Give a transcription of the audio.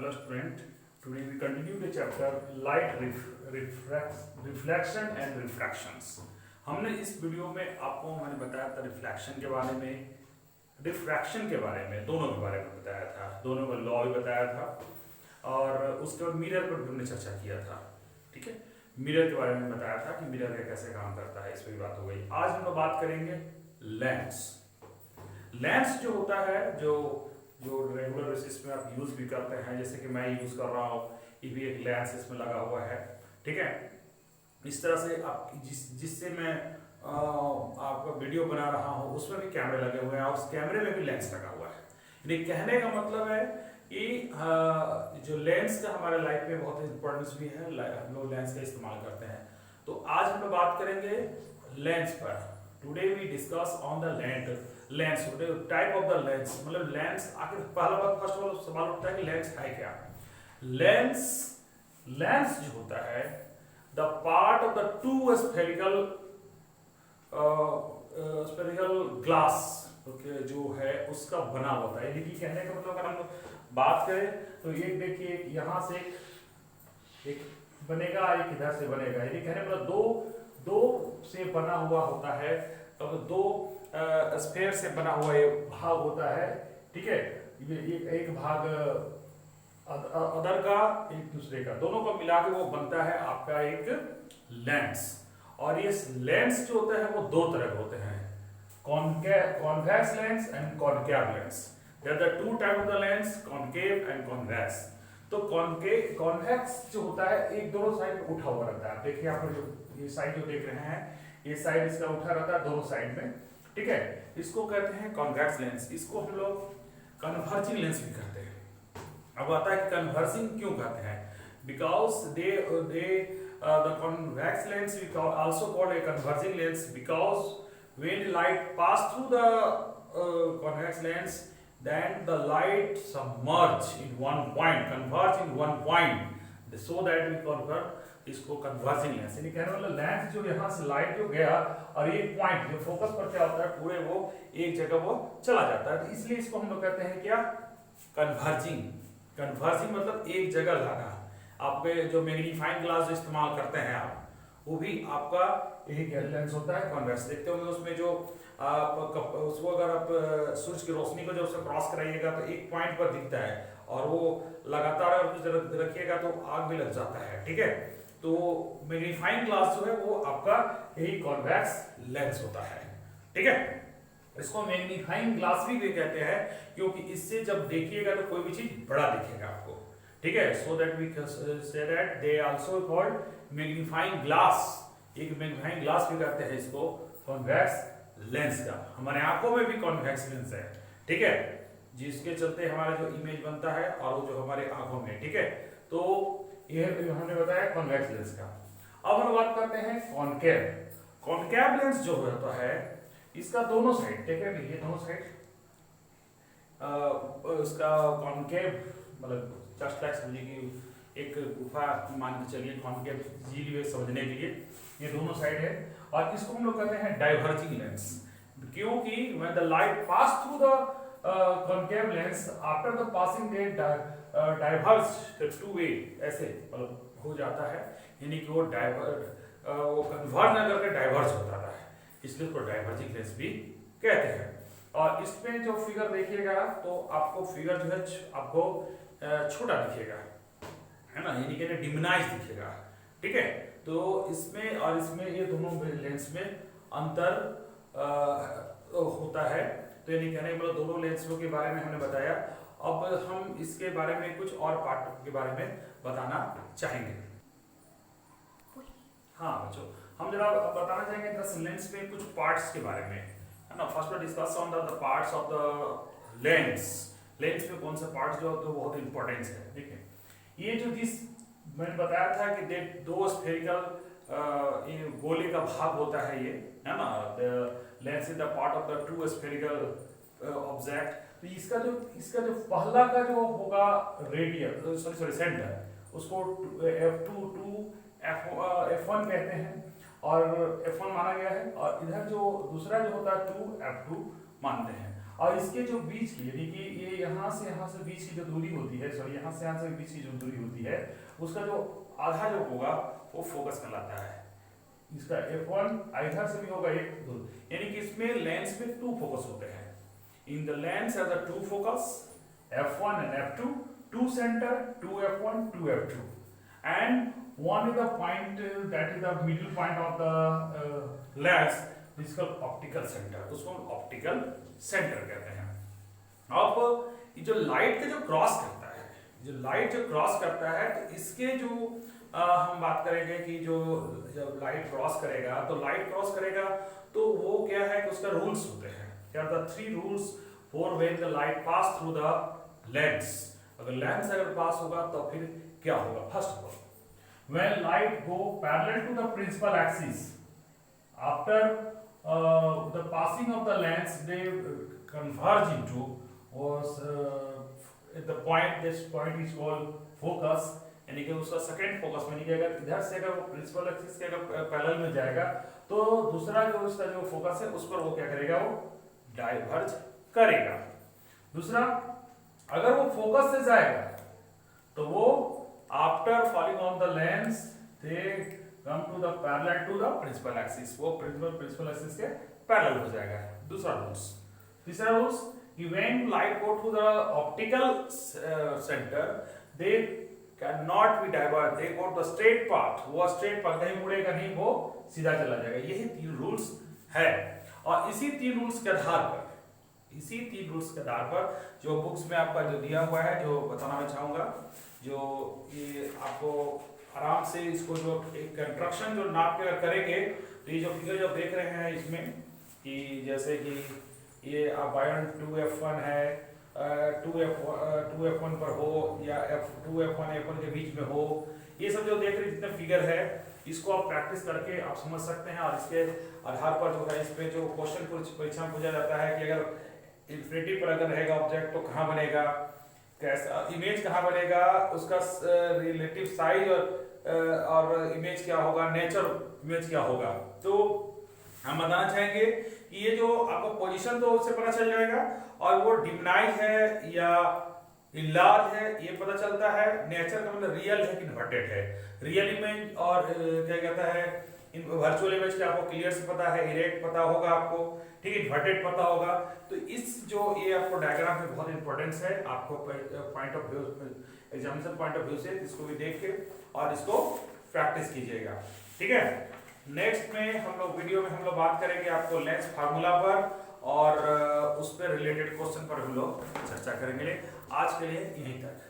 Hello student, today we continue the chapter reflection and refractions. हमने इस video में आपको मैंने बताया था रिफ्लेक्शन के बारे में, रिफ्रैक्शन के बारे में, दोनों के बारे में बताया था, दोनों का लॉ भी बताया था और उसके बाद मिरर पर भी हमने चर्चा किया था। ठीक है, मिरर के बारे में बताया था कि मिरर कैसे काम करता है, इस पर भी बात हो गई। आज हम लोग बात करेंगे लेंस। लेंस जो होता है, जो रेगुलर बेसिस पे आप यूज भी करते हैं, जैसे कि मैं यूज कर रहा हूँ, ये भी एक लेंस इसमें लगा हुआ है। ठीक है, इस तरह से आप जिससे मैं आपका वीडियो बना रहा हूँ उसमें भी कैमरे लगे हुए हैं और उस कैमरे में भी लेंस लगा हुआ है। यानी कहने का मतलब है कि जो लेंस का हमारे लाइफ में बहुत इंपॉर्टेंस भी है, हम लोग लेंस का इस्तेमाल करते हैं। तो आज हम लोग बात करेंगे लेंस पर। Today we discuss on the lens type of the lens. मतलब लेंस, आखिर पहला बात फर्स्ट ऑफ ऑल सवाल उठता है कि लेंस है क्या। लेंस जो होता है the part of the two spherical glass जो है उसका बना होता है। यानी कहने का मतलब अगर हम लोग बात करें तो ये देखिए, यहाँ से एक बनेगा, एक इधर से बनेगा। यानी कहने मतलब दो से बना हुआ होता है, तो दो स्फेयर से बना हुआ ये भाग होता है। ठीक है, ये एक भाग अदर का, एक दूसरे का, दोनों को मिला के वो बनता है आपका एक लेंस। और ये लेंस जो होता है वो दो तरह के होते हैं, convex lens and concave lens. There are the two type of the lens, concave and convex. तो कॉन्वेक्स जो होता है एक दोनों साइड उठा हुआ रहता है। देखिए आप जो ये साइड जो देख रहे हैं, ये साइड इसका उठा रहता है दोनों साइड में। ठीक है, इसको कहते हैं कॉन्वेक्स लेंस। इसको हम लोग कन्वर्जिंग लेंस भी कहते हैं। अब आता है कि कन्वर्जिंग क्यों कहते हैं, because the convex lens we also called a converging lens because when light pass through the convex lens, then the light submerge in one point, converge in one point, so that we convert इसको converging lens. यानी कहने वाला lens जो यहाँ से light जो गया और एक पॉइंट जो फोकस पर क्या होता है, पूरे वो एक जगह वो चला जाता है, तो इसलिए इसको हम लोग कहते हैं क्या, कन्वर्जिंग। कन्वर्जिंग मतलब एक जगह लाना। आपके जो मैग्नीफाइंग ग्लास जो इस्तेमाल करते हैं आप, वो भी आपका एक लेंस होता है कॉन्वेक्स। देखते होंगे उसमें जो उसको अगर आप सूरज की रोशनी को जब उससे क्रॉस कराइएगा तो एक पॉइंट पर दिखता है और वो लगातार अगर कुछ रखिएगा तो आग भी लग जाता है। ठीक है, तो मैग्नीफाइंग ग्लास जो है वो आपका यही कॉन्वेक्स लेंस होता है। ठीक है, इसको मैग्नीफाइंग ग्लास भी कहते हैं क्योंकि इससे जब देखिएगा तो कोई भी चीज बड़ा दिखेगा आपको। ठीक है, so that we say that they also called magnifying glass. एक मैग्नीफाइंग ग्लास भी कहते हैं इसको कॉन्वेक्स लेंस का। हमारे आंखों में भी कॉन्वेक्स लेंस है। ठीक है, जिसके चलते हमारा जो इमेज बनता है और वो जो हमारे आंखों में। ठीक है, तो ये हमने बताया कॉन्वेक्स लेंस का। अब हम बात करते हैं कॉनकेव। कॉनकेव लेंस जो होता है इसका दोनों साइड, ठीक है, ये दोनों साइड उसका कॉनकेव मतलब जस्ट लाइक समझिए कि एक गुफा मान के चलिए, कॉनकेव इजीली समझने के लिए ये दोनों साइड है। और इसको हम लोग कहते हैं डाइवर्जिंग लेंस, क्योंकि when the light pass through the concave lens, after the passing they diverge two way, ऐसे मतलब हो जाता है। यानी कि वो कन्वर्ज न करके डाइवर्ज हो जाता है, इसलिए उसको डाइवर्जिंग लेंस भी कहते हैं। और इसमें जो फिगर देखिएगा तो आपको फिगर जो है आपको छोटा दिखेगा, है ना, यानी कि डिमिनाइज दिखेगा। ठीक है, तो इसमें और इसमें ये दोनों लेंस में अंतर होता है। तो यानी कहने मतलब दोनों लेंसों के बारे में हमने बताया। अब हम इसके बारे में कुछ और पार्ट के बारे में बताना चाहेंगे। हाँ बच्चों, हम जरा बताना चाहेंगे दस लेंस में कुछ पार्ट्स के बारे में, है ना। First we discuss on the parts of the lens. Lens में कौन सा पार्ट जो तो बहुत इंपॉर्टेंट है। ठीक है, ये जो जिस मैंने बताया था कि दो स्फेरिकल गोले का भाग होता है ये, है ना। Lens is the part of the two spherical object. तो इसका जो पहला का जो होगा रेडियल सॉरी सेंटर, उसको F2 F1 कहते हैं और F1 माना गया है। और इधर जो दूसरा जो होता है 2 F2 मानते हैं। और इसके जो बीच की यानी कि ये यहाँ से बीच की जो दूरी होती है, सॉरी यहाँ से बीच की जो दूरी होती है, उसका जो आधा जो होगा वो फोकस कहलाता है। इसका F1 इधर से भी होगा एक दो, यानी कि इसमें लेंस में 2 फोकस होते हैं। In the lens has a 2 focus F1 and F2, 2 center, 2 F1, 2 F2, and one is the point that is the middle point of the lens, this is called optical center, उसको optical centre कहते हैं। अब ये जो light के जो cross करता है, जो लाइट जो क्रॉस करता है, तो इसके जो हम बात करेंगे कि जो जब लाइट क्रॉस करेगा, तो लाइट क्रॉस करेगा तो वो क्या है कि उसका रूल्स होते हैं। क्या the 3 rules for when the light pass through the lens. अगर लेंस अगर पास होगा तो फिर क्या होगा? First of all, when light go parallel to the principal axis, after the passing of the lens, they converge into at the point, this point is called focus, यानी कि उसका सेकंड फोकस में, कि अगर इधर से अगर वो प्रिंसिपल एक्सिस के अगर पैरेलल में जाएगा तो दूसरा जो उसका जो फोकस है उस पर वो क्या करेगा? वो डाइवर्ज करेगा। दूसरा, अगर वो फोकस से जाएगा तो वो after falling on the lens they come to the parallel to the principal axis, वो प्रिंसिपल एक्सिस के पैरेलल हो जाएगा। दूसरा रूल्स। तीसरा रूल्स कि when light go to the optical centre they can not be diverge, they go to the straight path, वो straight path नहीं मुड़ेगा नहीं, वो सीधा चला जाएगा। यही 3 रूल्स है। और इसी 3 रूल्स के आधार पर, जो बुक्स में आपका जो दिया हुआ है, जो बताना मैं चाहूंगा, जो ये आपको आराम से इसको जो एक कंस्ट्रक्शन जो नाप के करेंगे, तो ये जो फिगर जो देख रहे हैं इसमें, कि जैसे कि ये आप आयरन 2F1 है, 2F1 पर हो या 2F1 F1 के बीच में हो, ये सब जो देख रहे हैं जितने फिगर है, इसको आप प्रैक्टिस करके आप समझ सकते हैं। और इसके आधार पर जो है, इस पे जो क्वेश्चन परीक्षा में पूछा जाता है कि अगर इन्फिनिटी पर अगर रहेगा ऑब्जेक्ट तो कहाँ बनेगा, कैसा इमेज कहाँ बनेगा, उसका रिलेटिव साइज और इमेज क्या होगा, नेचर इमेज क्या होगा। तो हम बताना चाहेंगे कि ये जो आपको पोजीशन तो उससे पता चल जाएगा, और वो डिमनाइज है या इनलार्ज है ये पता चलता है। नेचर का मतलब रियल है कि इन्वर्टेड है। रियल इमेज और क्या कहता है वर्चुअल इमेज का आपको क्लियर से पता है, इरेक्ट पता होगा आपको, ठीक है, इन्वर्टेड पता होगा। तो इस जो ये आपको डायग्राम में बहुत इंपॉर्टेंस है, आपको point of view, examination point of view से इसको भी देख के और इसको प्रैक्टिस कीजिएगा, ठीक है। नेक्स्ट में हम लोग वीडियो में हम लोग बात करेंगे आपको लेंस फार्मूला पर, और उस पर रिलेटेड क्वेश्चन पर हम लोग चर्चा करेंगे। आज के लिए यहीं तक।